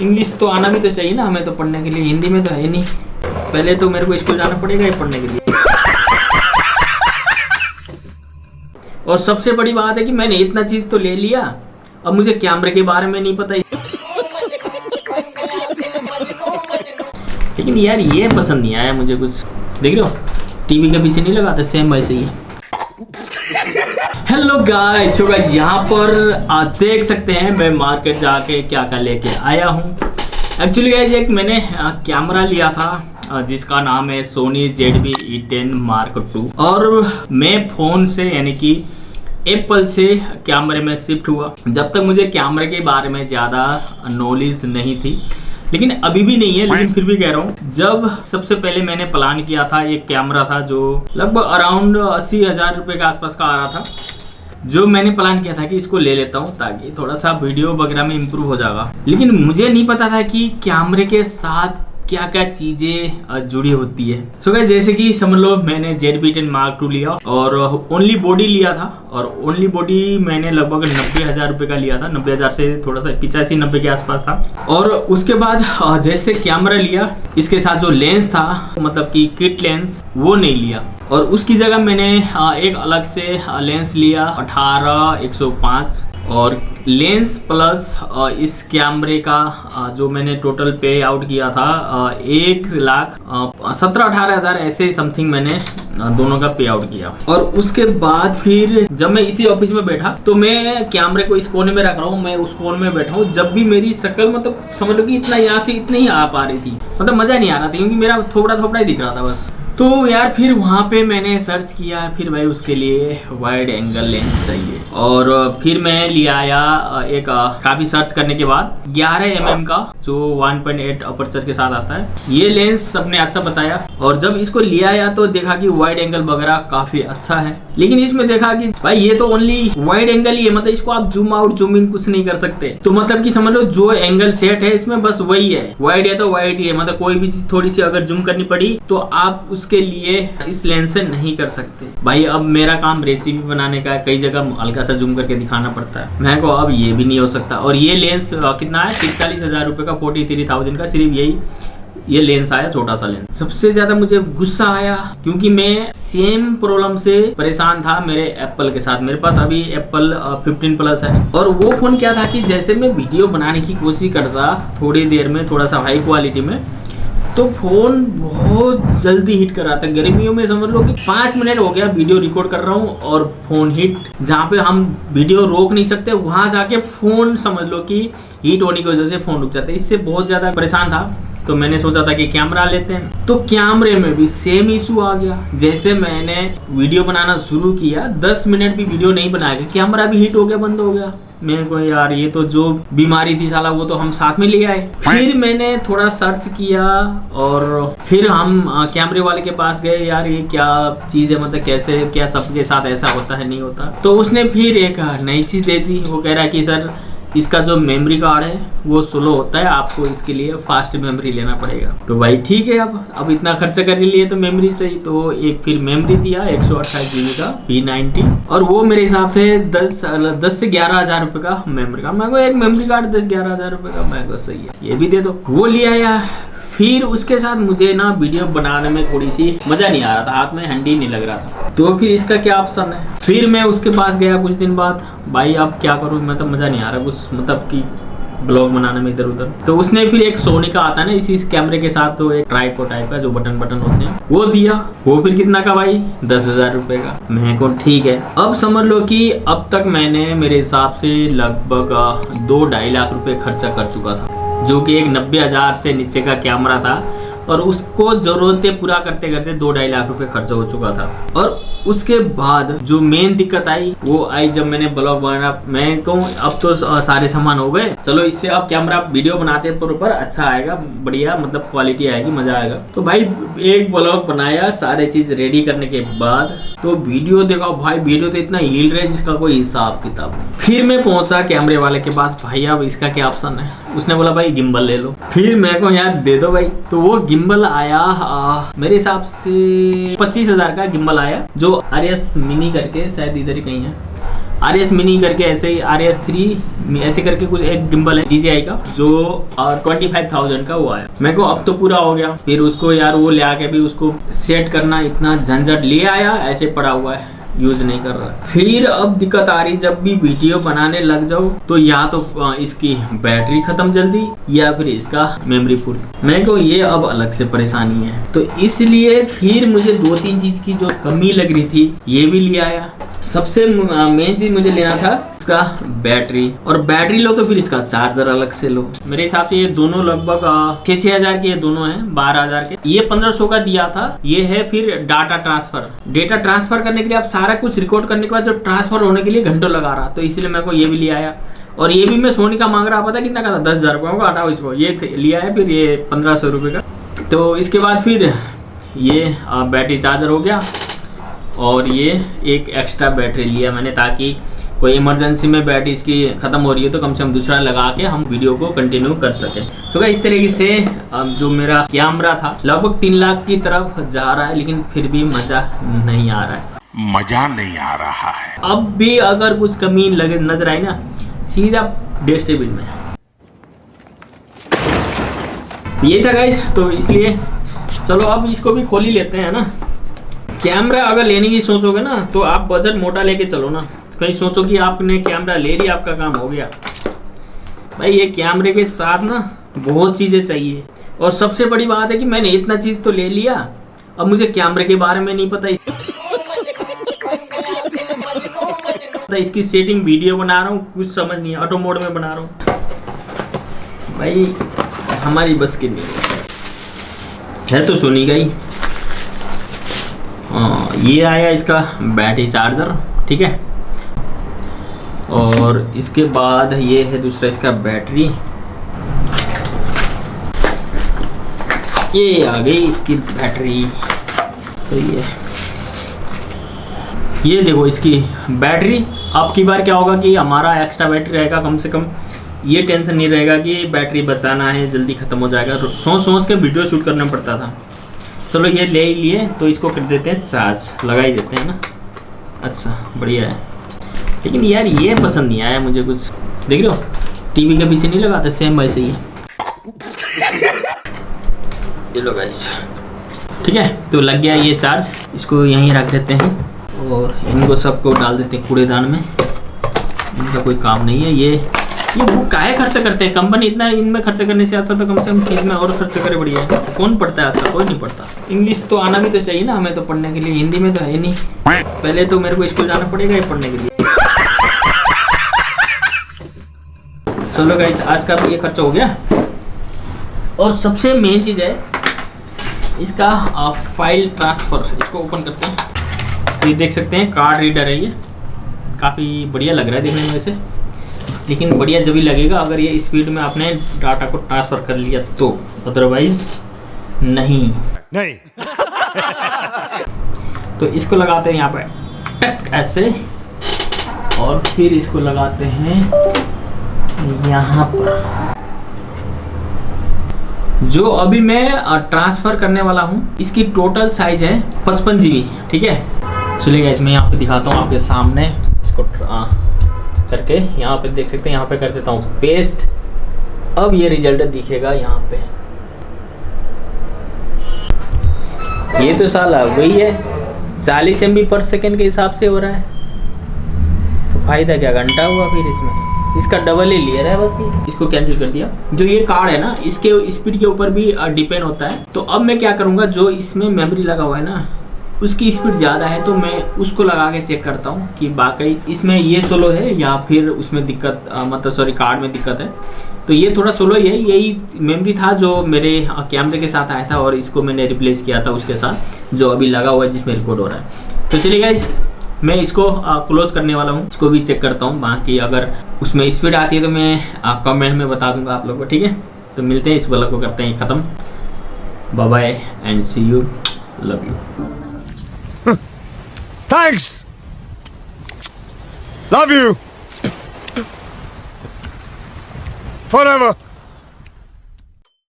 English तो आना भी तो चाहिए ना हमें तो पढ़ने के लिए, हिंदी में तो है नहीं। पहले तो मेरे को स्कूल जाना पड़ेगा ये पढ़ने के लिए। और सबसे बड़ी बात है कि मैंने इतना चीज तो ले लिया, अब मुझे कैमरे के बारे में नहीं पता। लेकिन यार ये पसंद नहीं आया मुझे कुछ। देख रहे हो टीवी के पीछे नहीं लगाते, सेम वैसे ही है। हेलो गाइस, यहाँ पर देख सकते हैं मैं मार्केट जाके क्या क्या लेके आया हूँ। एक्चुअली गाइस एक मैंने कैमरा लिया था जिसका नाम है सोनी ZV-E10 Mark II, और मैं फ़ोन से यानी कि एप्पल से कैमरे में शिफ्ट हुआ। जब तक मुझे कैमरे के बारे में ज़्यादा नॉलेज नहीं थी, लेकिन अभी भी नहीं है, लेकिन फिर भी कह रहा हूँ। जब सबसे पहले मैंने प्लान किया था, एक कैमरा था जो लगभग अराउंड 80,000 रुपये के आसपास का आ रहा था, जो मैंने प्लान किया था कि इसको ले लेता हूँ ताकि थोड़ा सा वीडियो वगैरह में इम्प्रूव हो जाएगा। लेकिन मुझे नहीं पता था कि कैमरे के साथ क्या क्या चीजें जुड़ी होती है। सो गाइस जैसे कि समझ लो मैंने ZV-E10 Mark II लिया और ओनली बॉडी लिया था, और ओनली बॉडी मैंने लगभग 90,000 रुपये का लिया था। 90,000 से थोड़ा सा 85-90 के आसपास था। और उसके बाद जैसे कैमरा लिया, इसके साथ जो लेंस था मतलब कि किट लेंस वो नहीं लिया, और उसकी जगह मैंने एक अलग से लेंस लिया 18-105, और लेंस प्लस इस कैमरे का जो मैंने टोटल पे आउट किया था 1,17,18,000 ऐसे समथिंग मैंने दोनों का पे आउट किया। और उसके बाद फिर जब मैं इसी ऑफिस में बैठा तो मैं कैमरे को इस कोने में रख रहा हूँ, मैं उस कोने में बैठा हूँ। जब भी मेरी शक्ल मतलब समझ लो कि इतना यहाँ से इतनी ही आ पा रही थी, मतलब मजा नहीं आ रहा था क्योंकि मेरा थोबड़ा ही दिख रहा था बस। तो यार फिर वहाँ पे मैंने सर्च किया, फिर भाई उसके लिए वाइड एंगल लेंस चाहिए, और फिर मैं ले आया एक काफ़ी सर्च करने के बाद 11 mm का जो 1.8 अपर्चर के साथ आता है। ये लेंस सबने अच्छा बताया, और जब इसको ले आया तो देखा कि वाइड एंगल वगैरह काफ़ी अच्छा है। लेकिन इसमें देखा कि भाई ये तो ओनली वाइड एंगल ही है, मतलब इसको आप जूम आउट जूम इन कुछ नहीं कर सकते। तो मतलब कि समझ लो जो एंगल सेट है इसमें बस वही है, वाइड है तो वाइड ही है, मतलब कोई भी चीज थोड़ी सी अगर जूम करनी पड़ी तो आप उसके लिए इस लेंस से नहीं कर सकते। भाई अब मेरा काम रेसिपी बनाने का है, कई जगह हल्का सा जूम करके दिखाना पड़ता है, मैं को अब ये भी नहीं हो सकता। और ये लेंस कितना है 43,000 रुपये का, 43,000 का सिर्फ ये लेंस आया, छोटा सा लेंस। सबसे ज्यादा मुझे गुस्सा आया क्योंकि मैं सेम प्रॉब्लम से परेशान था मेरे एप्पल के साथ। मेरे पास अभी एप्पल 15 प्लस है, और वो फोन क्या था कि जैसे मैं वीडियो बनाने की कोशिश करता थोड़ी देर में, थोड़ा सा हाई क्वालिटी में, तो फोन बहुत जल्दी हिट कर रहा था। गर्मियों में समझ लो कि 5 मिनट हो गया वीडियो रिकॉर्ड कर रहा हूँ और फोन हिट, जहाँ पे हम वीडियो रोक नहीं सकते वहां जाके फोन समझ लो कि हीट होने की वजह से फोन रुक जाता है। इससे बहुत ज्यादा परेशान था, तो मैंने सोचा था कि कैमरा लेते हैं। तो कैमरे में भी सेम इशू आ गया। जैसे मैंने वीडियो बनाना शुरू किया 10 मिनट भी वीडियो नहीं बनाया, कैमरा भी हिट हो गया, बंद हो गया। मेरे को यार ये तो जो बीमारी थी साला वो तो हम साथ में ले आए। फिर मैंने थोड़ा सर्च किया और फिर हम कैमरे वाले के पास गए, यार ये क्या चीज़ है, मतलब कैसे क्या सबके साथ ऐसा होता है नहीं होता। तो उसने फिर एक नई चीज़ दे दी। वो कह रहा है कि सर इसका जो मेमोरी कार्ड है वो स्लो होता है, आपको इसके लिए फास्ट मेमोरी लेना पड़ेगा। तो भाई ठीक है, अब इतना खर्चा कर लिए तो मेमोरी सही, तो एक फिर मेमोरी दिया 128 GB का P90, और वो मेरे हिसाब से 10 से 11,000 रुपये का मेमोरी का। मैं को एक मेमोरी कार्ड 10-11,000 रुपये का, मैं को सही है, ये भी दे दो। वो लिया यार। फिर उसके साथ मुझे ना वीडियो बनाने में थोड़ी सी मजा नहीं आ रहा था, हाथ में हैंडी नहीं लग रहा था। तो फिर इसका क्या ऑप्शन है, फिर मैं उसके पास गया कुछ दिन बाद। भाई अब क्या करूँ, मतलब मजा नहीं आ रहा कुछ, मतलब कि ब्लॉग बनाने में इधर उधर। तो उसने फिर एक सोनी का आता है ना इसी कैमरे के साथ, तो एक ट्राइपॉड टाइप का जो बटन होते हैं वो दिया। वो फिर कितना का भाई 10,000 रुपये का। मैं को ठीक है। अब समझ लो कि अब तक मैंने मेरे हिसाब से लगभग 2-2.5 लाख रुपये खर्चा कर चुका था, जो कि एक 90,000 से नीचे का कैमरा था, और उसको जरूरतें पूरा करते करते 2-2.5 लाख रुपए खर्चा हो चुका था। और उसके बाद जो मेन दिक्कत आई वो आई जब मैंने ब्लॉग बनाना। मैं कहूँ अब तो सारे सामान हो गए, चलो इससे अब कैमरा वीडियो बनाते पर अच्छा आएगा, बढ़िया मतलब क्वालिटी आएगी, मजा आएगा। तो भाई एक ब्लॉग बनाया सारे चीज रेडी करने के बाद, तो वीडियो देखा भाई, वीडियो तो इतना हिल रहा है जिसका कोई हिसाब किताब नहीं। फिर मैं पहुंचा कैमरे वाले के पास, भाई अब इसका क्या ऑप्शन है। उसने बोला भाई गिम्बल ले लो। फिर मैं को यार दे दो भाई। तो वो गिम्बल आया मेरे हिसाब से 25,000 का गिम्बल आया, जो RS मिनी करके शायद इधर ही कहीं है, RS मिनी करके ऐसे ही RS3 ऐसे करके कुछ एक गिम्बल है DJI का जो 25,000 का वो आया। मेरे को अब तो पूरा हो गया, फिर उसको यार वो ले आके भी उसको सेट करना इतना झंझट, ले आया ऐसे पड़ा हुआ है, यूज नहीं कर रहा। फिर अब दिक्कत आ रही, जब भी वीडियो बनाने लग जाओ तो या तो इसकी बैटरी खत्म जल्दी या फिर इसका मेमोरी फुल। मेरे को ये अब अलग से परेशानी है, तो इसलिए फिर मुझे 2-3 चीज की जो कमी लग रही थी ये भी ले आया। सबसे मेन चीज मुझे लेना था इसका बैटरी, और बैटरी लो तो फिर इसका चार्जर अलग से लो। मेरे हिसाब से ये दोनों लगभग 6-6 हजार के ये दोनों हैं, 12,000 के। ये 1500 का दिया था। ये है फिर डाटा ट्रांसफर करने के लिए, आप सारा कुछ रिकॉर्ड करने के बाद जो ट्रांसफर होने के लिए घंटों लगा रहा, तो इसलिए मेरे को ये भी ले आया। और ये भी मैं सोनी का मांग रहा, पता कितना का था, 10,000 रुपये होगा, हटाओ इसको, ये लिया है फिर ये 1500 रुपये का। तो इसके बाद फिर ये बैटरी चार्जर हो गया, और ये एक एक्स्ट्रा बैटरी लिया मैंने, ताकि कोई इमरजेंसी में बैटरी इसकी ख़त्म हो रही है तो कम से कम दूसरा लगा के हम वीडियो को कंटिन्यू कर सकें। तो इस तरीके से जो मेरा कैमरा था लगभग 3 लाख की तरफ जा रहा है, लेकिन फिर भी मज़ा नहीं आ रहा है। अब भी अगर कुछ कमी लगे नजर आई ना, सीधा डस्टबिन में। ये था गाइस, तो इसलिए चलो अब इसको भी खोल ही लेते हैं ना। कैमरा अगर लेने की सोचोगे ना तो आप बजट मोटा लेके चलो ना, कहीं सोचो कि आपने कैमरा ले लिया आपका काम हो गया। भाई ये कैमरे के साथ ना बहुत चीज़ें चाहिए, और सबसे बड़ी बात है कि मैंने इतना चीज़ तो ले लिया, अब मुझे कैमरे के बारे में नहीं पता। इसकी सेटिंग, वीडियो बना रहा हूँ कुछ समझ नहीं है, ऑटो मोड में बना रहा हूँ, भाई हमारी बस की नहीं है। तो सोनी का ही ये आया इसका बैटरी चार्जर, ठीक है। और इसके बाद ये है दूसरा इसका बैटरी, ये आ गई इसकी बैटरी, सही है। ये देखो इसकी बैटरी। अब की बार क्या होगा कि हमारा एक्स्ट्रा बैटरी रहेगा, कम से कम ये टेंशन नहीं रहेगा कि बैटरी बचाना है, जल्दी ख़त्म हो जाएगा। सोच के वीडियो शूट करना पड़ता था। चलो ये ले ही लिए, तो इसको कर देते हैं चार्ज, लगा ही देते हैं ना। अच्छा बढ़िया है, लेकिन यार ये पसंद नहीं आया मुझे कुछ। देख रहे हो टीवी के पीछे नहीं लगाते, सेम वैसे ही है। ये लो गाइस, ठीक है, तो लग गया ये चार्ज। इसको यहीं रख देते हैं और इनको सबको डाल देते हैं कूड़ेदान में, इनका कोई काम नहीं है। ये वो काहे खर्चा करते हैं, कंपनी इतना इनमें खर्चा करने से अच्छा तो कम से कम चीज़ में और खर्चा करे, बढ़िया है। कौन पढ़ता है आजकल, कोई नहीं पढ़ता। इंग्लिश तो आना भी तो चाहिए ना हमें तो पढ़ने के लिए, हिंदी में तो है नहीं। पहले तो मेरे को स्कूल जाना पड़ेगा ये पढ़ने के लिए। चलो गाइस, आज का तो ये खर्चा हो गया। और सबसे मेन चीज़ है इसका फाइल ट्रांसफ़र। इसको ओपन करते हैं, तो ये देख सकते हैं कार्ड रीडर है। ये काफ़ी बढ़िया लग रहा है देखने में वैसे, लेकिन बढ़िया जब भी लगेगा अगर ये स्पीड में आपने डाटा को ट्रांसफ़र कर लिया तो, अदरवाइज नहीं। तो इसको लगाते हैं यहाँ पे टक ऐसे, और फिर इसको लगाते हैं यहाँ पर। जो अभी मैं ट्रांसफ़र करने वाला हूँ इसकी टोटल साइज है 55 GB, ठीक है। चलिए गाइस, मैं यहाँ पे दिखाता हूँ आपके सामने इसको करके। यहाँ पे देख सकते हैं, यहाँ पे कर देता हूँ पेस्ट। अब ये रिजल्ट दिखेगा यहाँ पे। ये तो साला वही है, 40 MB पर सेकेंड के हिसाब से हो रहा है, तो फायदा क्या, घंटा हुआ फिर इसमें। इसका डबल ही लिया है बस। ये इसको कैंसिल कर दिया। जो ये कार्ड है ना, इसके स्पीड के ऊपर भी डिपेंड होता है। तो अब मैं क्या करूँगा, जो इसमें मेमोरी लगा हुआ है ना उसकी स्पीड ज़्यादा है, तो मैं उसको लगा के चेक करता हूँ कि वाकई इसमें ये स्लो है या फिर उसमें दिक्कत, मतलब सॉरी कार्ड में दिक्कत है। तो ये थोड़ा स्लो ही है। यही मेमोरी था जो मेरे कैमरे के साथ आया था, और इसको मैंने रिप्लेस किया था उसके साथ जो अभी लगा हुआ है जिसमें रिकॉर्ड हो रहा है। तो चलिए गाइस, मैं इसको क्लोज करने वाला हूँ, इसको भी चेक करता हूँ। बाकी अगर उसमें स्पीड आती है तो मैं कमेंट में बता दूंगा आप लोगों को, ठीक है। तो मिलते हैं, इस ब्लॉग को करते हैं ख़त्म। Bye bye and see you, love you. Thanks! Love you! Forever!